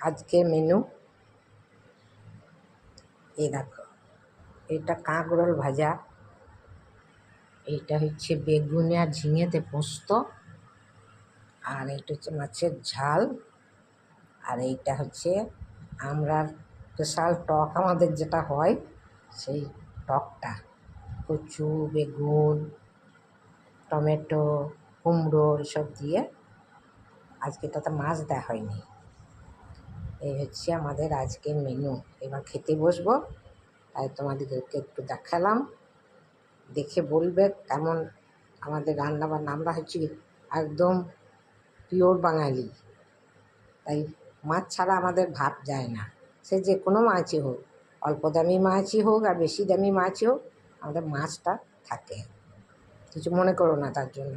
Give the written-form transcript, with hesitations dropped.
আজকের মেনু এই দেখো, এটা কাঁকরোল ভাজা, এইটা হচ্ছে বেগুন আর ঝিঙেতে পোস্ত, আর এইটা হচ্ছে মাছের ঝাল, আর এইটা হচ্ছে আমরার স্পেশাল টক আমাদের যেটা হয় সেই টকটা, কচু, বেগুন, টমেটো, কুমড়ো এসব দিয়ে। আজকে তাতে মাছ দেওয়া হয়নি। এই হচ্ছে আমাদের আজকের মেনু। এবার খেতে বসবো, তাই তোমাদেরকে একটু দেখালাম, দেখে বলবে কেমন আমাদের রান্নাবান্না। আমরা হচ্ছি একদম পিওর বাঙালি, তাই মাছ ছাড়া আমাদের ভাত যায় না। সে যে কোনো মাছই হোক, অল্প দামি মাছই হোক আর বেশি দামি মাছই হোক, আমাদের মাছটা থাকে। কিছু মনে করো না তার জন্য।